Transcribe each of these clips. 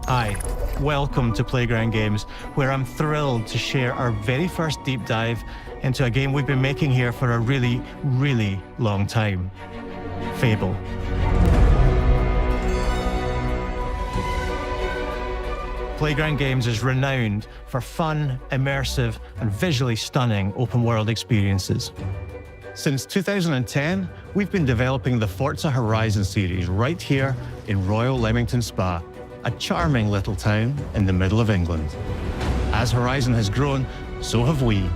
Hi, welcome to Playground Games, where I'm thrilled to share our very first deep dive into a game we've been making here for a really, really long time, Fable. Playground Games is renowned for fun, immersive, and visually stunning open-world experiences. Since 2010, we've been developing the Forza Horizon series right here in Royal Leamington Spa, a charming little town in the middle of England. As Horizon has grown, so have we.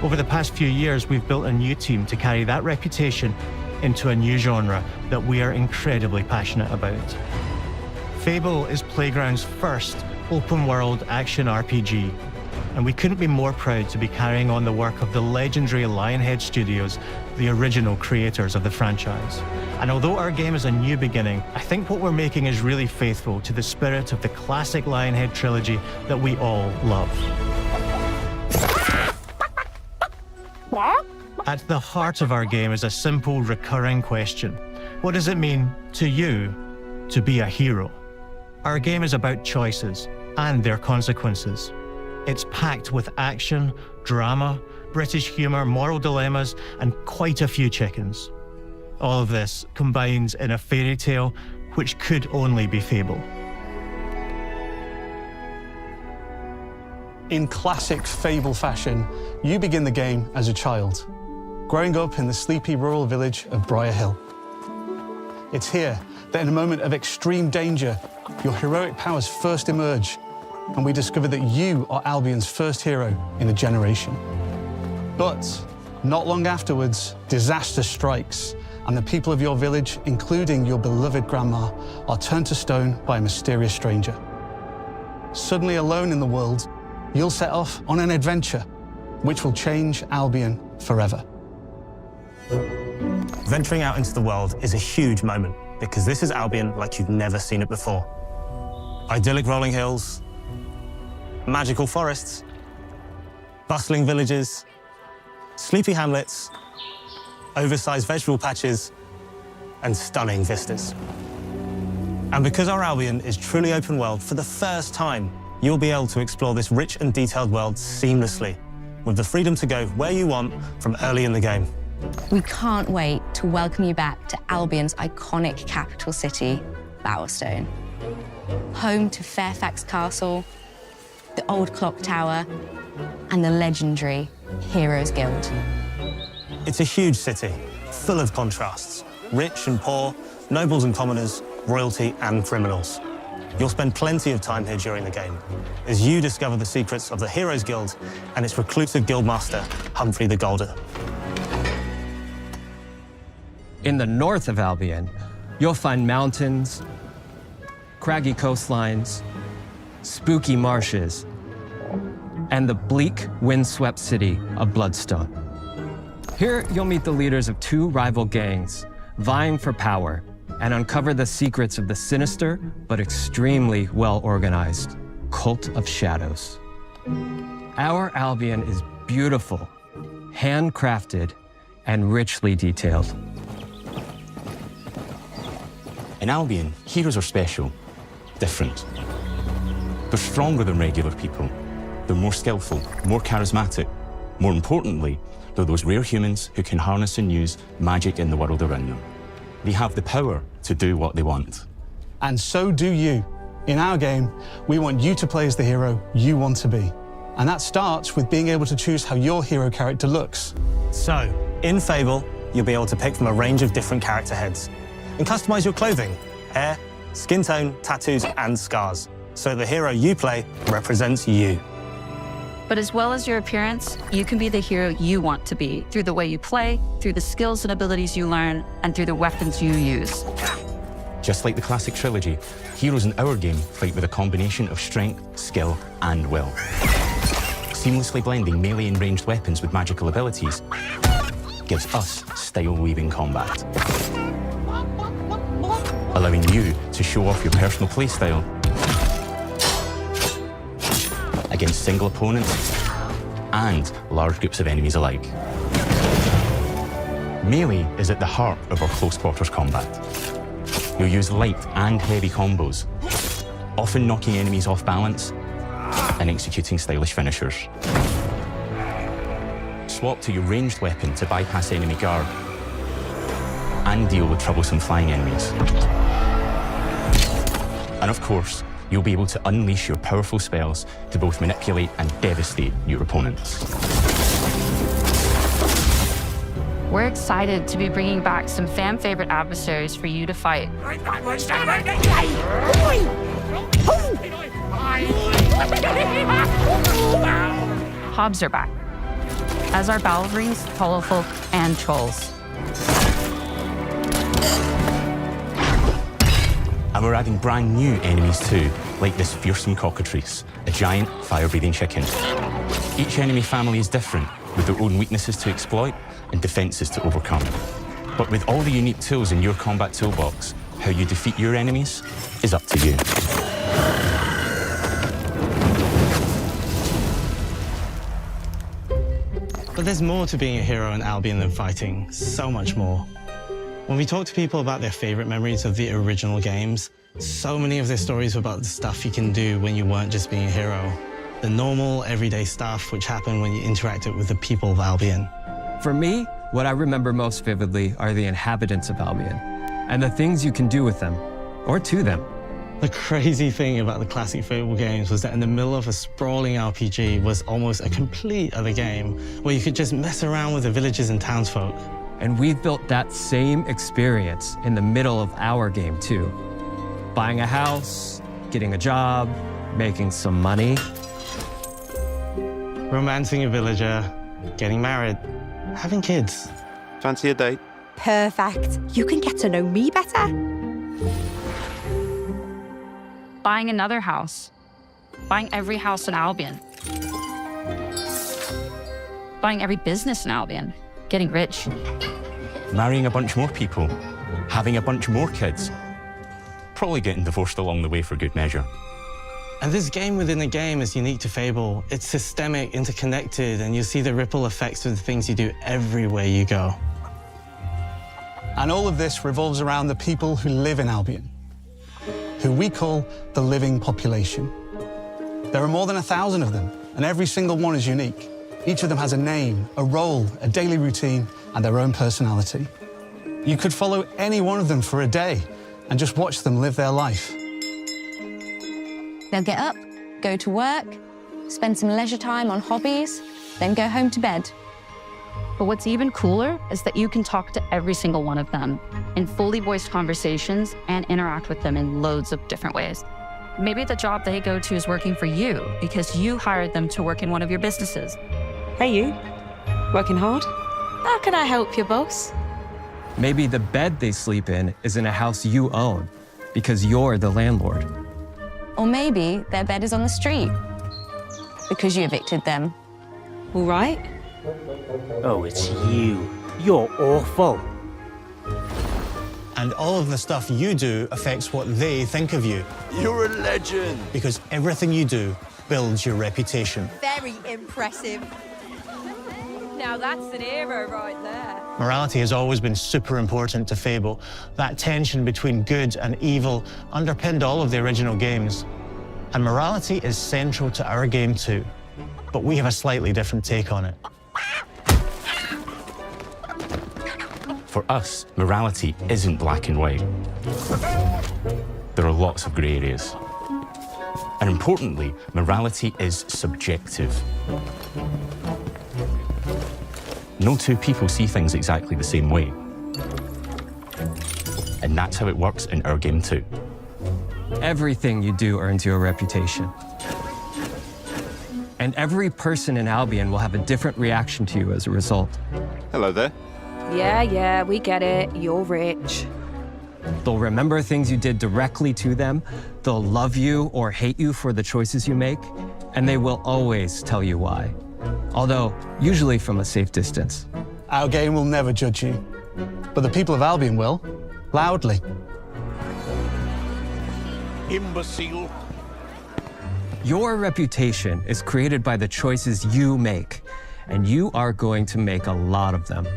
Over the past few years, we've built a new team to carry that reputation into a new genre that we are incredibly passionate about. Fable is Playground's first open-world action RPG, and we couldn't be more proud to be carrying on the work of the legendary Lionhead Studios, the original creators of the franchise. And although our game is a new beginning, I think what we're making is really faithful to the spirit of the classic Lionhead trilogy that we all love. At the heart of our game is a simple, recurring question. What does it mean to you to be a hero? Our game is about choices and their consequences. It's packed with action, drama, British humour, moral dilemmas, and quite a few chickens. All of this combines in a fairy tale which could only be Fable. In classic Fable fashion, you begin the game as a child, growing up in the sleepy rural village of Briar Hill. It's here that in a moment of extreme danger, your heroic powers first emerge, and we discover that you are Albion's first hero in a generation. But not long afterwards, disaster strikes, and the people of your village, including your beloved grandma, are turned to stone by a mysterious stranger. Suddenly alone in the world, you'll set off on an adventure which will change Albion forever. Venturing out into the world is a huge moment, because this is Albion like you've never seen it before. Idyllic rolling hills, magical forests, bustling villages, sleepy hamlets, oversized vegetable patches, and stunning vistas. And because our Albion is truly open world, for the first time, you'll be able to explore this rich and detailed world seamlessly, with the freedom to go where you want from early in the game. We can't wait to welcome you back to Albion's iconic capital city, Bowerstone. Home to Fairfax Castle, the old clock tower, and the legendary Heroes Guild. It's a huge city, full of contrasts. Rich and poor, nobles and commoners, royalty and criminals. You'll spend plenty of time here during the game, as you discover the secrets of the Heroes Guild and its reclusive guildmaster, Humphrey the Golder. In the north of Albion, you'll find mountains, craggy coastlines, spooky marshes, and the bleak, windswept city of Bloodstone. Here, you'll meet the leaders of two rival gangs, vying for power, and uncover the secrets of the sinister but extremely well-organized Cult of Shadows. Our Albion is beautiful, handcrafted, and richly detailed. In Albion, heroes are special, different. They're stronger than regular people. They're more skillful, more charismatic. More importantly, they're those rare humans who can harness and use magic in the world around them. They have the power to do what they want. And so do you. In our game, we want you to play as the hero you want to be. And that starts with being able to choose how your hero character looks. So, in Fable, you'll be able to pick from a range of different character heads and customize your clothing, hair, skin tone, tattoos, and scars, so the hero you play represents you. But as well as your appearance, you can be the hero you want to be through the way you play, through the skills and abilities you learn, and through the weapons you use. Just like the classic trilogy, heroes in our game fight with a combination of strength, skill, and will. Seamlessly blending melee and ranged weapons with magical abilities gives us style-weaving combat, allowing you to show off your personal playstyle against single opponents and large groups of enemies alike. Melee is at the heart of our close quarters combat. you'll use light and heavy combos, often knocking enemies off balance and executing stylish finishers. Swap to your ranged weapon to bypass enemy guard and deal with troublesome flying enemies. And of course, you'll be able to unleash your powerful spells to both manipulate and devastate your opponents. We're excited to be bringing back some fan-favorite adversaries for you to fight. Hobbs are back, as are Balverines, Hollowfolk, and Trolls. And we're adding brand new enemies too, like this fearsome cockatrice, a giant fire-breathing chicken. Each enemy family is different, with their own weaknesses to exploit and defenses to overcome. But with all the unique tools in your combat toolbox, how you defeat your enemies is up to you. But there's more to being a hero in Albion than fighting, so much more. When we talk to people about their favorite memories of the original games, so many of their stories were about the stuff you can do when you weren't just being a hero. The normal, everyday stuff which happened when you interacted with the people of Albion. For me, what I remember most vividly are the inhabitants of Albion and the things you can do with them, or to them. The crazy thing about the classic Fable games was that in the middle of a sprawling RPG was almost a complete other game where you could just mess around with the villagers and townsfolk. And we've built that same experience in the middle of our game too. Buying a house, getting a job, making some money. Romancing a villager, getting married, having kids. Fancy a date? Perfect. You can get to know me better. Buying another house. Buying every house in Albion. Buying every business in Albion. Getting rich. Marrying a bunch more people, having a bunch more kids, probably getting divorced along the way for good measure. And this game within a game is unique to Fable. It's systemic, interconnected, and you see the ripple effects of the things you do everywhere you go. And all of this revolves around the people who live in Albion, who we call the living population. There are more than 1,000 of them, and every single one is unique. Each of them has a name, a role, a daily routine, and their own personality. You could follow any one of them for a day and just watch them live their life. They'll get up, go to work, spend some leisure time on hobbies, then go home to bed. But what's even cooler is that you can talk to every single one of them in fully voiced conversations and interact with them in loads of different ways. Maybe the job they go to is working for you because you hired them to work in one of your businesses. Hey, you. Working hard? How can I help you, boss? Maybe the bed they sleep in is in a house you own because you're the landlord. Or maybe their bed is on the street because you evicted them. All right. Oh, it's you. You're awful. And all of the stuff you do affects what they think of you. You're a legend. Because everything you do builds your reputation. Very impressive. Now that's an hero right there. Morality has always been super important to Fable. That tension between good and evil underpinned all of the original games. And morality is central to our game too. But we have a slightly different take on it. For us, morality isn't black and white. There are lots of grey areas. And importantly, morality is subjective. No two people see things exactly the same way. And that's how it works in our game too. Everything you do earns you a reputation. And every person in Albion will have a different reaction to you as a result. Hello there. Yeah, we get it. You're rich. They'll remember things you did directly to them, they'll love you or hate you for the choices you make, and they will always tell you why. Although, usually from a safe distance. Our game will never judge you, but the people of Albion will, loudly. Imbecile. Your reputation is created by the choices you make, and you are going to make a lot of them.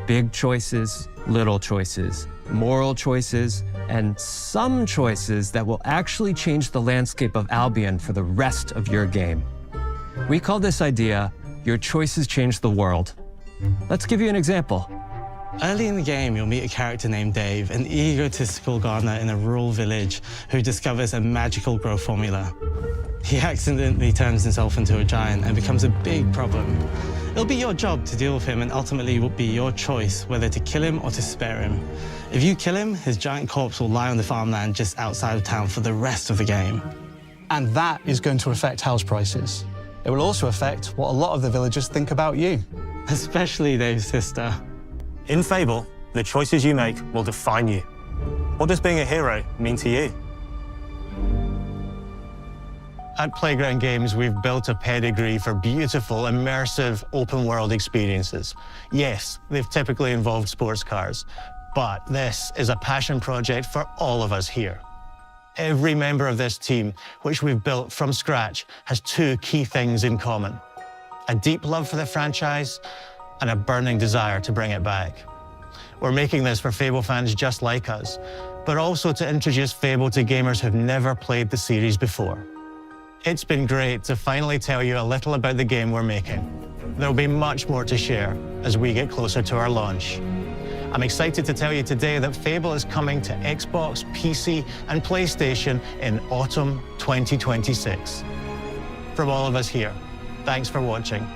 Big choices, little choices, moral choices, and some choices that will actually change the landscape of Albion for the rest of your game. We call this idea, Your Choices Change the World. Let's give you an example. Early in the game, you'll meet a character named Dave, an egotistical gardener in a rural village who discovers a magical growth formula. He accidentally turns himself into a giant and becomes a big problem. It'll be your job to deal with him, and ultimately it will be your choice whether to kill him or to spare him. If you kill him, his giant corpse will lie on the farmland just outside of town for the rest of the game. And that is going to affect house prices. It will also affect what a lot of the villagers think about you. Especially Dave's sister. In Fable, the choices you make will define you. What does being a hero mean to you? At Playground Games, we've built a pedigree for beautiful, immersive, open-world experiences. Yes, they've typically involved sports cars, but this is a passion project for all of us here. Every member of this team, which we've built from scratch, has two key things in common: a deep love for the franchise and a burning desire to bring it back. We're making this for Fable fans just like us, but also to introduce Fable to gamers who've never played the series before. It's been great to finally tell you a little about the game we're making. There'll be much more to share as we get closer to our launch. I'm excited to tell you today that Fable is coming to Xbox, PC, and PlayStation in autumn 2026. From all of us here, thanks for watching.